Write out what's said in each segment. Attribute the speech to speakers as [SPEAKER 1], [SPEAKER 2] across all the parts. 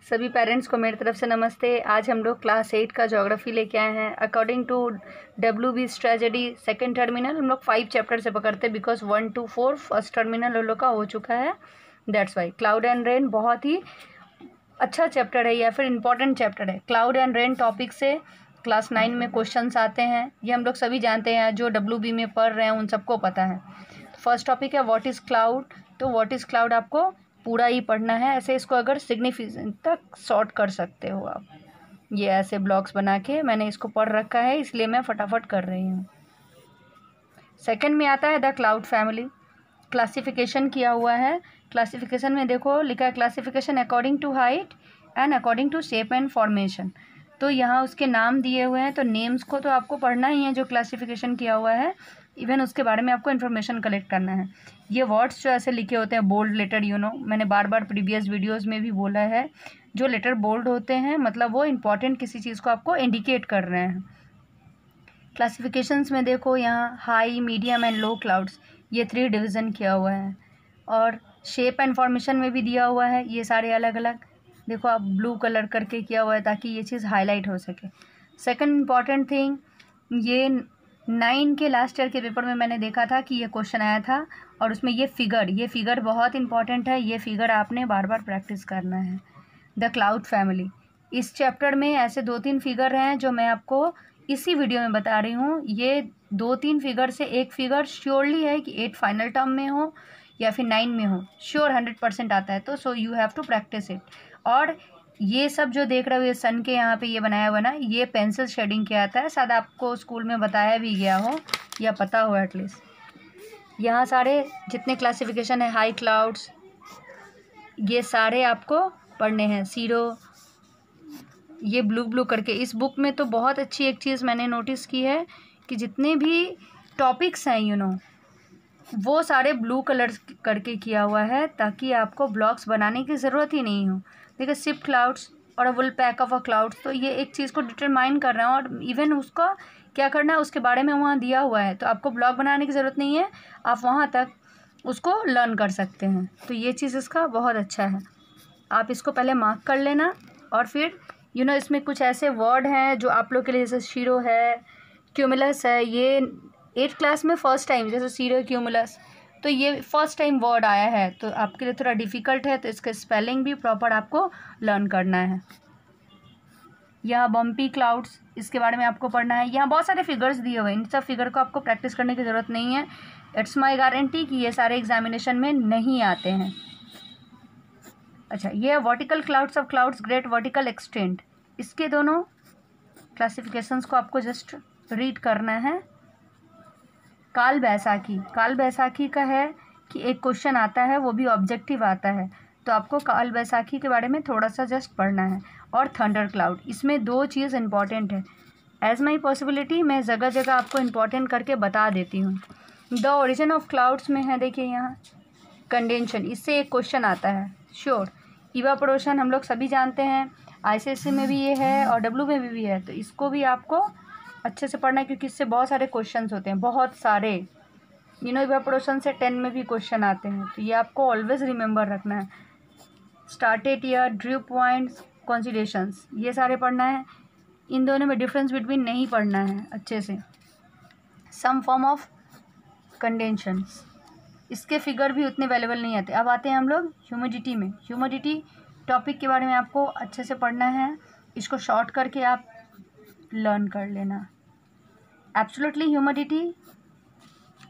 [SPEAKER 1] सभी पेरेंट्स को मेरी तरफ से नमस्ते। आज हम लोग क्लास 8 का ज्योग्राफी लेके आए हैं। According to WB's tragedy second terminal हम लोग 5 चैप्टर से पकड़ते हैं, बिकॉज 1 to 4 फर्स्ट टर्मिनल हम लोग का हो चुका है। That's why cloud and rain बहुत ही अच्छा चैप्टर है या फिर इम्पॉर्टेंट चैप्टर है। क्लाउड एंड रेन टॉपिक से क्लास 9 में क्वेश्चंस आते हैं, ये हम लोग सभी जानते हैं। जो WB में पढ़ रहे हैं उन सबको पता है। फर्स्ट टॉपिक है व्हाट इज़ क्लाउड। तो व्हाट इज़ क्लाउड आपको पूरा ही पढ़ना है। ऐसे इसको अगर सिग्निफिकेंट तक सॉर्ट कर सकते हो आप। ये ऐसे ब्लॉक्स बना के मैंने इसको पढ़ रखा है, इसलिए मैं फटाफट कर रही हूँ। सेकंड में आता है द क्लाउड फैमिली। क्लासिफिकेशन किया हुआ है। क्लासिफिकेशन में देखो लिखा है classification according to height and according to shape and formation. तो यहाँ उसके नाम दिए हुए हैं, तो नेम्स को तो आपको पढ़ना ही है जो क्लासिफिकेशन किया हुआ है। इवन उसके बारे में आपको इन्फॉर्मेशन कलेक्ट करना है। ये वर्ड्स जो ऐसे लिखे होते हैं बोल्ड लेटर, मैंने बार बार प्रीवियस वीडियोस में भी बोला है, जो लेटर बोल्ड होते हैं मतलब वो इम्पॉर्टेंट किसी चीज़ को आपको इंडिकेट कर रहे हैं। क्लासिफिकेशंस में देखो यहाँ high, medium and low clouds, ये 3 डिवीज़न किया हुआ है। और शेप एंड फॉर्मेशन में भी दिया हुआ है, ये सारे अलग अलग देखो आप ब्लू कलर करके किया हुआ है ताकि ये चीज़ हाईलाइट हो सके। सेकंड इम्पॉर्टेंट थिंग, ये 9 के लास्ट ईयर के पेपर में मैंने देखा था कि ये क्वेश्चन आया था, और उसमें ये फिगर बहुत इंपॉर्टेंट है। ये फिगर आपने बार बार प्रैक्टिस करना है। द क्लाउड फैमिली, इस चैप्टर में ऐसे 2-3 फिगर हैं जो मैं आपको इसी वीडियो में बता रही हूँ। ये 2-3 फिगर से एक फिगर श्योरली है कि 8 फाइनल टर्म में हो या फिर 9 में हो, श्योर 100% आता है। तो so you have to practice it. और ये सब जो देख रहे हो, ये सन के यहाँ पे ये बनाया हुआ ना, ये पेंसिल शेडिंग किया आता है। शायद आपको स्कूल में बताया भी गया हो या पता हो एटलीस्ट। यहाँ सारे जितने क्लासिफिकेशन है हाई क्लाउड्स, ये सारे आपको पढ़ने हैं। सीरो, ये ब्लू करके इस बुक में तो बहुत अच्छी एक चीज़ मैंने नोटिस की है कि जितने भी टॉपिक्स हैं वो सारे ब्लू कलर करके किया हुआ है, ताकि आपको ब्लॉक्स बनाने की ज़रूरत ही नहीं हो। देखिए सिप क्लाउड्स और अ वुल पैक ऑफ अ क्लाउड्स, तो ये एक चीज़ को डिटरमाइन कर रहे हैं और इवन उसका क्या करना है उसके बारे में वहाँ दिया हुआ है। तो आपको ब्लॉक बनाने की ज़रूरत नहीं है, आप वहाँ तक उसको लर्न कर सकते हैं। तो ये चीज़ इसका बहुत अच्छा है। आप इसको पहले मार्क कर लेना, और फिर इसमें कुछ ऐसे वर्ड हैं जो आप लोग के लिए, जैसे शीरो है, क्यूमुलस है, ये 8th क्लास में फर्स्ट टाइम, जैसे शीरो क्यूमुलस, तो ये फर्स्ट टाइम वर्ड आया है, तो आपके लिए थोड़ा डिफ़िकल्ट है, तो इसका स्पेलिंग भी प्रॉपर आपको लर्न करना है। यहाँ बम्पी क्लाउड्स, इसके बारे में आपको पढ़ना है। यहाँ बहुत सारे फिगर्स दिए हुए हैं, इन सब फिगर को आपको प्रैक्टिस करने की ज़रूरत नहीं है। इट्स माई गारंटी कि ये सारे एग्जामिनेशन में नहीं आते हैं। अच्छा, ये vertical clouds of clouds great vertical extent, इसके दोनों क्लासिफिकेशंस को आपको जस्ट रीड करना है। काल बैसाखी का है कि एक क्वेश्चन आता है, वो भी ऑब्जेक्टिव आता है, तो आपको काल बैसाखी के बारे में थोड़ा सा जस्ट पढ़ना है। और थंडर क्लाउड, इसमें 2 चीज़ इंपॉर्टेंट है। एज माई पॉसिबिलिटी मैं जगह जगह आपको इंपॉर्टेंट करके बता देती हूँ। द ओरिजिन ऑफ क्लाउड्स में है, देखिए यहाँ कंडेंशन, इससे एक क्वेश्चन आता है श्योर। इवापोरेशन हम लोग सभी जानते हैं, ICSE में भी ये है और W में भी है, तो इसको भी आपको अच्छे से पढ़ना है क्योंकि इससे बहुत सारे क्वेश्चंस होते हैं, बहुत सारे। इवापोरेशन से 10 में भी क्वेश्चन आते हैं, तो ये आपको ऑलवेज रिमेंबर रखना है। स्टार्टेड ईयर, ड्रू पॉइंट्स, कॉन्सिडेशंस, ये सारे पढ़ना है। इन दोनों में डिफरेंस बिटवीन नहीं पढ़ना है अच्छे से। सम फॉर्म ऑफ कंडेंशंस, इसके फिगर भी उतने अवेलेबल नहीं आते। अब आते हैं हम लोग ह्यूमिडिटी में। ह्यूमिडिटी टॉपिक के बारे में आपको अच्छे से पढ़ना है, इसको शॉर्ट करके आप लर्न कर लेना। एब्सोल्युटली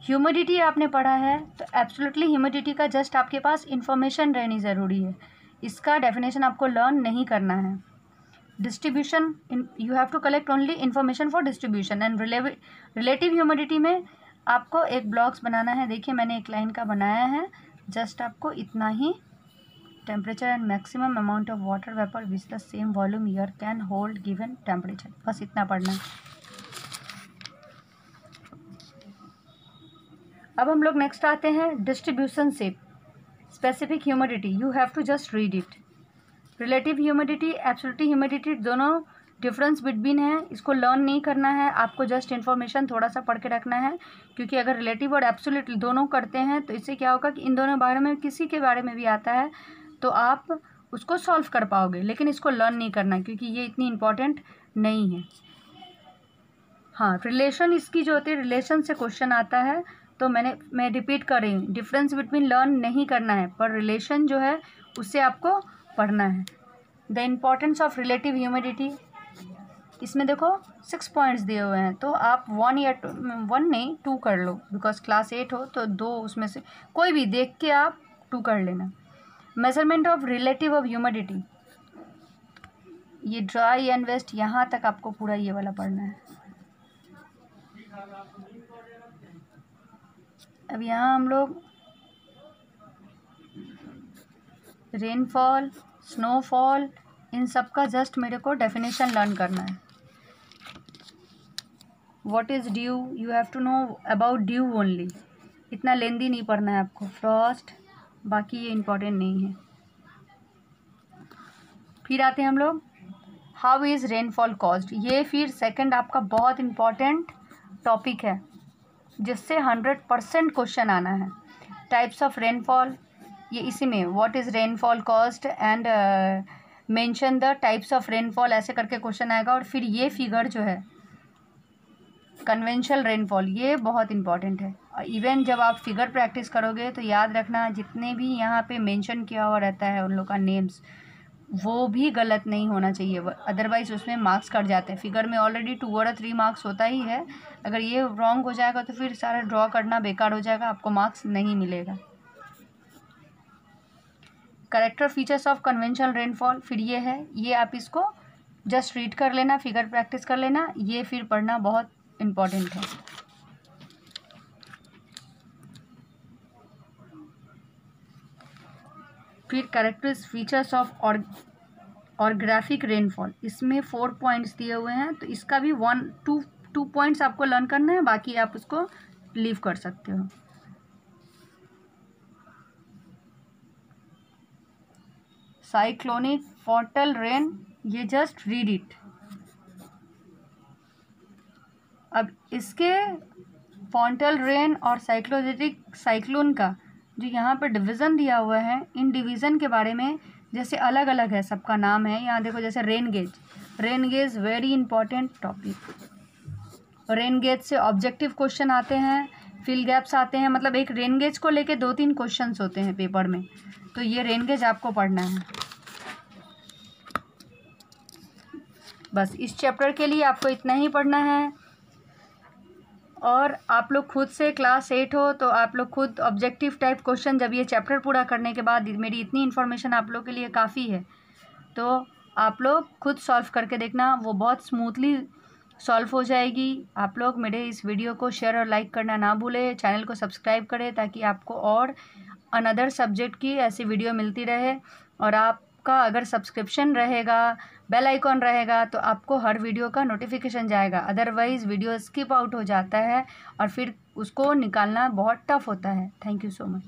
[SPEAKER 1] ह्यूमिडिटी आपने पढ़ा है, तो एब्सोल्युटली ह्यूमिडिटी का जस्ट आपके पास इंफॉर्मेशन रहनी ज़रूरी है, इसका डेफिनेशन आपको लर्न नहीं करना है। Distribution, you have to collect only information for distribution. And relative humidity में आपको एक ब्लॉक्स बनाना है। देखिए मैंने एक लाइन का बनाया है, जस्ट आपको इतना ही। Temperature and maximum amount of water vapour which the same volume air can hold given temperature, बस इतना पढ़ना है। अब हम लोग नेक्स्ट आते हैं distribution shape, specific humidity, you have to just read it. Relative humidity, absolute humidity, दोनों डिफरेंस बिटवीन है, इसको लर्न नहीं करना है, आपको जस्ट इन्फॉर्मेशन थोड़ा सा पढ़ के रखना है। क्योंकि अगर रिलेटिव और एब्सोल्यूट दोनों करते हैं तो इससे क्या होगा कि इन दोनों बारे में किसी के बारे में भी आता है तो आप उसको सॉल्व कर पाओगे, लेकिन इसको लर्न नहीं करना क्योंकि ये इतनी इम्पॉर्टेंट नहीं है। हाँ, रिलेशन इसकी जो होती है, रिलेशन से क्वेश्चन आता है, तो मैं रिपीट कर रही हूँ, डिफरेंस बिटवीन लर्न नहीं करना है, पर रिलेशन जो है उससे आपको पढ़ना है। The importance of relative humidity, इसमें देखो 6 पॉइंट्स दिए हुए हैं, तो आप 1 या 1 नहीं 2 कर लो, बिकॉज क्लास 8 हो तो 2 उसमें से कोई भी देख के आप 2 कर लेना। Measurement of relative of humidity, ये ड्राई एंड वेस्ट, यहाँ तक आपको पूरा ये वाला पढ़ना है। अब यहाँ हम लोग रेनफॉल, स्नोफॉल, इन सब का जस्ट मेरे को डेफिनेशन लर्न करना है। What is dew, you have to know about dew only, इतना लेंदी नहीं पढ़ना है आपको। फ्रॉस्ट, बाकी ये इम्पोर्टेंट नहीं है। फिर आते हैं हम लोग हाउ इज़ रेनफॉल कॉज्ड, ये फिर सेकंड आपका बहुत इम्पॉर्टेंट टॉपिक है जिससे 100% क्वेश्चन आना है। टाइप्स ऑफ रेनफॉल, ये इसी में what is rainfall caused and mention the types of rainfall, ऐसे करके क्वेश्चन आएगा। और फिर ये फिगर जो है कन्वेंशनल रेनफॉल, ये बहुत इंपॉर्टेंट है। इवन जब आप फिगर प्रैक्टिस करोगे तो याद रखना जितने भी यहाँ पे मेंशन किया हुआ रहता है उन लोग का नेम्स, वो भी गलत नहीं होना चाहिए, अदरवाइज उसमें मार्क्स कट जाते हैं। फिगर में ऑलरेडी 2 और 3 मार्क्स होता ही है, अगर ये रॉन्ग हो जाएगा तो फिर सारा ड्रॉ करना बेकार हो जाएगा, आपको मार्क्स नहीं मिलेगा। Character features of conventional rainfall, फिर ये है, ये आप इसको जस्ट रीड कर लेना, फिगर प्रैक्टिस कर लेना, ये फिर पढ़ना बहुत इम्पॉर्टेंट है। फिर कैरेक्टर्स फीचर्स ऑफ ऑर्ग्राफिक रेनफॉल, इसमें 4 पॉइंट्स दिए हुए हैं, तो इसका भी 2 पॉइंट्स आपको लर्न करना है, बाकी आप उसको लीव कर सकते हो। साइक्लोनिक फॉन्टल रेन, ये जस्ट रीड इट। अब इसके फॉन्टल रेन और साइक्लोजेटिक साइक्लोन का जो यहाँ पर डिवीज़न दिया हुआ है, इन डिवीज़न के बारे में जैसे अलग अलग है, सबका नाम है। यहाँ देखो जैसे rain gauge very important topic. Rain gauge से ऑब्जेक्टिव क्वेश्चन आते हैं, फिल गैप्स आते हैं, मतलब एक रेन गेज को लेके 2-3 क्वेश्चंस होते हैं पेपर में, तो ये रेन गेज आपको पढ़ना है। बस इस चैप्टर के लिए आपको इतना ही पढ़ना है। और आप लोग खुद से क्लास 8 हो तो आप लोग खुद ऑब्जेक्टिव टाइप क्वेश्चन, जब ये चैप्टर पूरा करने के बाद मेरी इतनी इन्फॉर्मेशन आप लोग के लिए काफ़ी है, तो आप लोग खुद सॉल्व करके देखना, वो बहुत स्मूथली सॉल्व हो जाएगी। आप लोग मेरे इस वीडियो को शेयर और लाइक करना ना भूलें, चैनल को सब्सक्राइब करें ताकि आपको और अनदर सब्जेक्ट की ऐसी वीडियो मिलती रहे। और आपका अगर सब्सक्रिप्शन रहेगा, बेल आइकॉन रहेगा, तो आपको हर वीडियो का नोटिफिकेशन जाएगा। अदरवाइज़ वीडियो स्किप आउट हो जाता है और फिर उसको निकालना बहुत टफ होता है। Thank you so much.